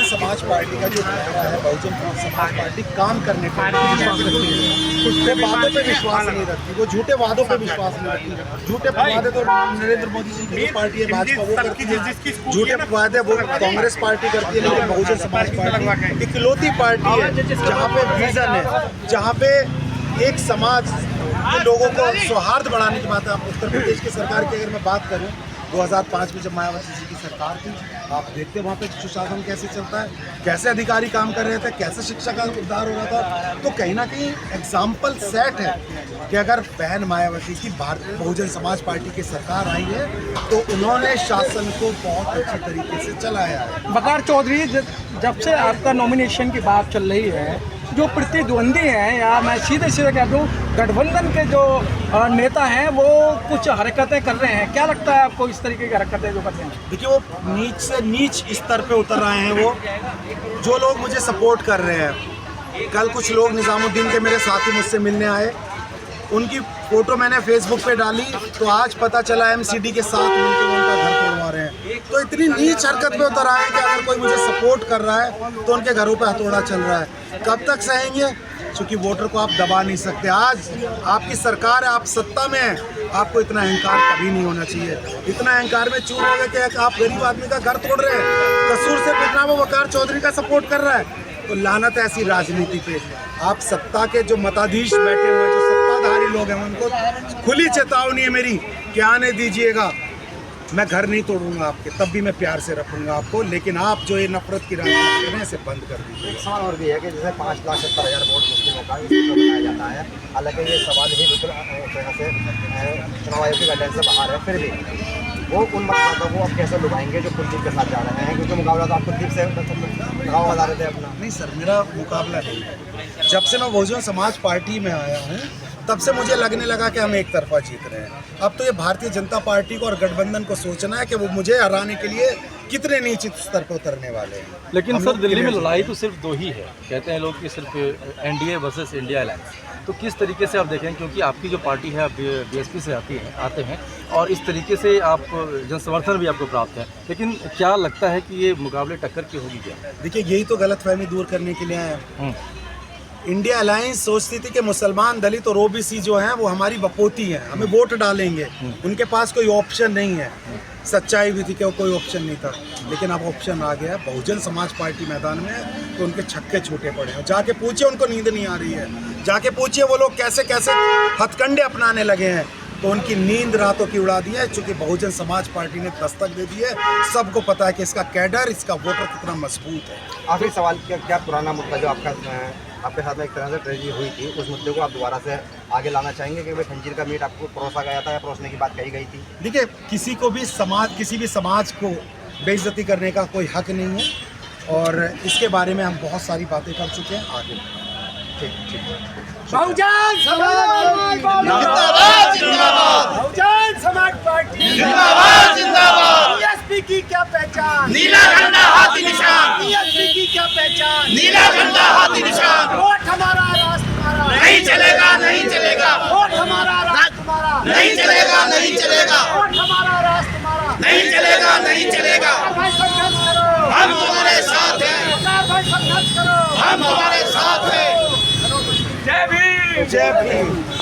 समाज पार्टी का जो चेहरा है, बहुजन समाज पार्टी काम करने पर विश्वास रखती है, झूठे बातों पे विश्वास नहीं रखती, वो झूठे वादों पे विश्वास नहीं रखती। झूठे वादे तो नरेंद्र मोदी जी की पार्टी है भाजपा वो करती है, झूठे वादे वो कांग्रेस पार्टी करती है, लेकिन बहुजन समाज पार्टी इकलौती पार्टी है जहाँ पे विजन है, जहाँ पे एक समाज के लोगों को सौहार्द बढ़ाने की बात है। आप उत्तर प्रदेश की सरकार की अगर मैं बात करूं, 2005 में जब मायावती जी की सरकार थी, आप देखते वहाँ पे सुशासन कैसे चलता है, कैसे अधिकारी काम कर रहे थे, कैसे शिक्षा का उद्धार हो रहा था। तो कहीं ना कहीं एग्जाम्पल सेट है कि अगर बहन मायावती की भारतीय बहुजन समाज पार्टी की सरकार आई है तो उन्होंने शासन को बहुत अच्छी तरीके से चलाया है। वकार चौधरी, जब से आपका नॉमिनेशन की बात चल रही है, जो प्रतिद्वंदी हैं, या मैं सीधे सीधे कह दूं गठबंधन के जो नेता हैं वो कुछ हरकतें कर रहे हैं, क्या लगता है आपको इस तरीके की हरकतें जो करते हैं? देखिए, वो नीच से नीच स्तर पे उतर रहे हैं। वो जो लोग मुझे सपोर्ट कर रहे हैं, कल कुछ लोग निजामुद्दीन के मेरे साथी मुझसे मिलने आए, उनकी फोटो मैंने फेसबुक पे डाली तो आज पता चला एमसीडी के साथ मिलकर उनका घर तोड़वा रहे हैं। तो इतनी नीच हरकत पे उतर आए हैं कि अगर कोई मुझे सपोर्ट कर रहा है तो उनके घरों पे हथौड़ा चल रहा है। कब तक सहेंगे? क्योंकि वोटर को आप दबा नहीं सकते। आज आपकी सरकार है, आप सत्ता में हैं, आपको इतना अहंकार कभी नहीं होना चाहिए। इतना अहंकार में चूर हो गए कि आप गरीब आदमी का घर तोड़ रहे हैं, कसूर से पिटना वो वकार चौधरी का सपोर्ट कर रहा है। तो लानत ऐसी राजनीति पे। आप सत्ता के जो मताधीश बैठे हुए हैं, जो सत्ताधारी लोग हैं, उनको खुली चेतावनी है मेरी कि आने दीजिएगा। मैं घर नहीं तोड़ूंगा आपके, तब भी मैं प्यार से रखूंगा आपको, लेकिन आप जो ये नफरत की राजनीति कर रहे हैं इसे बंद कर दीजिए। एक सवाल और भी है कि जैसे 5,70,000 वोट मुस्लिमों का इसको बताया जाता है, हालांकि ये सवाल ही बिल्कुल तरह से चुनाव आयोग की गाइडलाइन से बाहर है, फिर भी वो उन मतदाताओं को अब कैसे लुभाएंगे जो कुलदीप के साथ जा रहे हैं, क्योंकि मुकाबला तो आप कुलदीप से गाँव बता रहे थे अपना। नहीं सर, मेरा मुकाबला नहीं है। जब से मैं बहुजन समाज पार्टी में आया हूँ तब से मुझे लगने लगा कि हम एक तरफा जीत रहे हैं। अब तो ये भारतीय जनता पार्टी को और गठबंधन को सोचना है कि वो मुझे हराने के लिए कितने नीचे स्तर पर उतरने वाले हैं। लेकिन सर, दिल्ली में लड़ाई तो सिर्फ दो ही है, कहते हैं लोग कि सिर्फ एनडीए वर्सेस इंडिया अलायंस। तो किस तरीके से आप देखें, क्योंकि आपकी जो पार्टी है आप बीएसपी से आते हैं और इस तरीके से आप जन समर्थन भी आपको प्राप्त है, लेकिन क्या लगता है कि ये मुकाबले टक्कर की होगी क्या? देखिए, यही तो गलतफहमी दूर करने के लिए आए हैं। इंडिया अलायंस सोचती थी कि मुसलमान, दलित और ओबीसी जो हैं वो हमारी बपोती हैं, हमें वोट डालेंगे, उनके पास कोई ऑप्शन नहीं है। सच्चाई भी थी कि कोई ऑप्शन नहीं था, लेकिन अब ऑप्शन आ गया। बहुजन समाज पार्टी मैदान में है तो उनके छक्के छूटे पड़े हैं। जाके पूछिए, उनको नींद नहीं आ रही है, जाके पूछिए वो लोग कैसे कैसे हथकंडे अपनाने लगे हैं। तो उनकी नींद रातों की उड़ा दी है, चूँकि बहुजन समाज पार्टी ने दस्तक दे दी है। सबको पता है कि इसका कैडर, इसका वोटर कितना मजबूत है। आखिरी सवाल, क्या पुराना मुद्दा जो आपके साथ में एक तरह से ट्रेजेडी हुई थी, उस मुद्दे को आप दोबारा से आगे लाना चाहेंगे कि भाई खंजीर का मीट आपको परोसा गया था या परोसने की बात कही गई थी? देखिए, किसी भी समाज को बेइज्जती करने का कोई हक नहीं है, और इसके बारे में हम बहुत सारी बातें कर चुके हैं। आगे ठीक बहुजन समाज पार्टी जिंदाबाद। बीएसपी की क्या पहचान? नीला झंडा हाथी निशान। बीएसपी की क्या पहचान? नीला झंडा हाथी निशान। वोट हमारा, राष्ट्र हमारा। नहीं चलेगा, नहीं चलेगा। वोट हमारा, राष्ट्र हमारा। नहीं चलेगा, नहीं चलेगा। वोट हमारा, राष्ट्र हमारा। नहीं चलेगा, नहीं चलेगा। भाई संघर्ष करो, हम तुम्हारे साथ हैं। भाई संघर्ष करो, हम तुम्हारे साथ हैं। जय भीम। जय भीम।